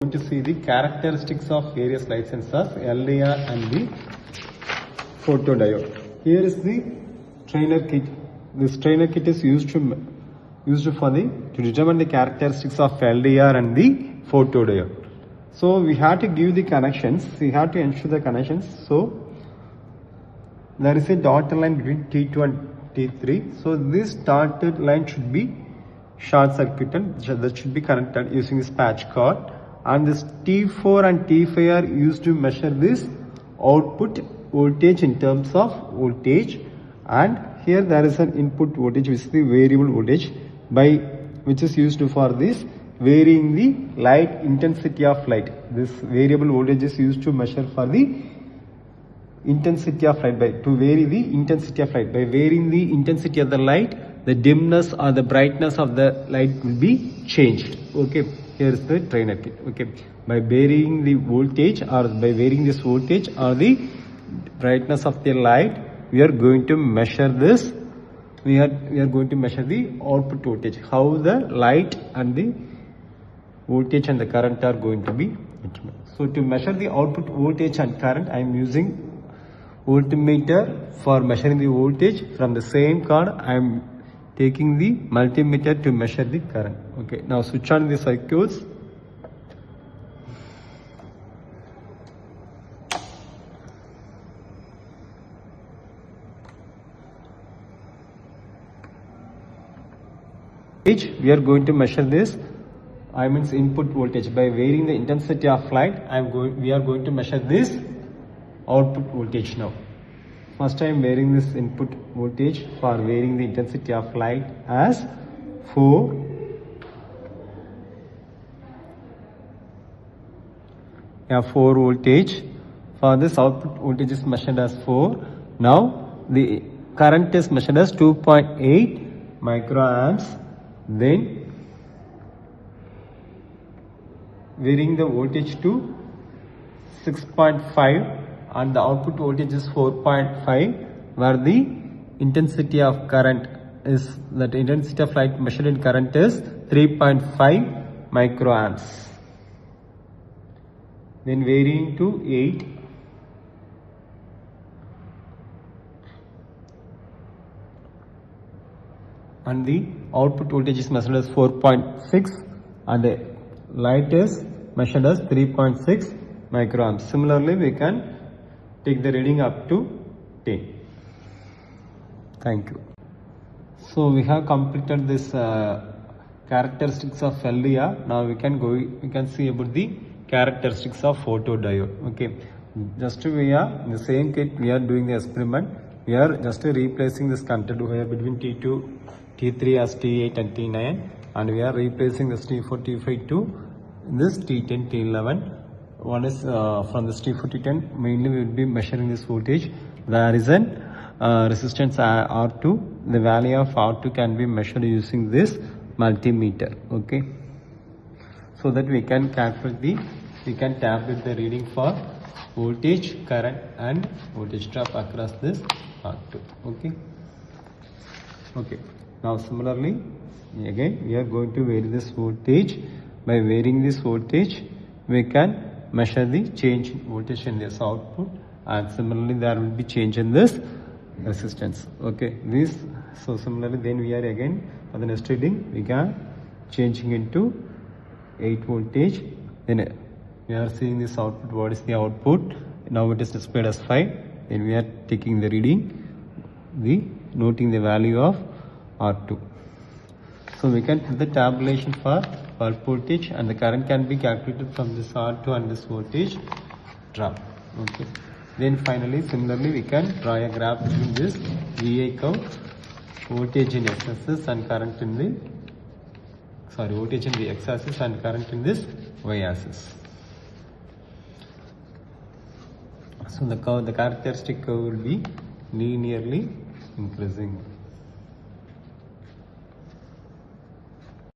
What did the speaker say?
Going to see the characteristics of various light sensors, LDR and the photodiode. Here is the trainer kit. This trainer kit is used to determine the characteristics of LDR and the photodiode. So we have to give the connections. We have to ensure the connections. So there is a dotted line between T2 and T3. So this dotted line should be short circuited. That should be connected using this patch cord. And this T4 and T5 are used to measure this output voltage in terms of voltage, and here there is an input voltage which is the variable voltage which is used for this varying the light intensity of light. This variable voltage is used to measure for the intensity of light to vary the intensity of light. By varying the intensity of the light, the dimness or the brightness of the light will be changed. Okay, here is the trainer kit. Okay, by varying the voltage or by varying this voltage or the brightness of the light, we are going to measure this. We are going to measure the output voltage, how the light and the voltage and the current are going to be determined. So to measure the output voltage and current, I am using voltmeter for measuring the voltage. From the same card, I am taking the multimeter to measure the current. Okay, now switch on the circuits. We are going to measure this, input voltage. By varying the intensity of light, we are going to measure this output voltage now. First I am varying this input voltage for varying the intensity of light as 4. Yeah, 4 voltage. For this output voltage is measured as 4. Now the current is measured as 2.8 microamps. Then varying the voltage to 6.5 and the output voltage is 4.5, where the intensity of current is, that intensity of light measured in current is 3.5 microamps. Then varying to 8. And the output voltage is measured as 4.6 and the light is measured as 3.6 microamps. Similarly, we can take the reading up to 10. Thank you. So we have completed this characteristics of LDR. Now we can see about the characteristics of photodiode. Okay, just we are in the same kit, we are doing the experiment. We are just replacing this contact wire between T2, T3 as T8 and T9, and we are replacing this T4, T5 to this T10, T11. One is from this T4, T10, mainly we will be measuring this voltage. There is an resistance R2. The value of R2 can be measured using this multimeter. Okay, so that we can tabulate the reading for voltage, current and voltage drop across this R2. Okay. Now similarly, again we are going to vary this voltage. By varying this voltage, we can measure the change in voltage in this output, and similarly there will be change in this resistance. Okay, so similarly then we are again for the next reading we can changing into 8 voltage. Then we are seeing this output. What is the output? Now it is displayed as 5. Then we are taking the reading, noting the value of R2. So we can put the tabulation for bulb voltage, and the current can be calculated from this R2 and this voltage drop. Okay. Then finally, similarly, we can draw a graph between this VI curve, voltage in x-axis and current in the voltage in the x-axis and current in this y-axis. So the characteristic curve will be linearly increasing.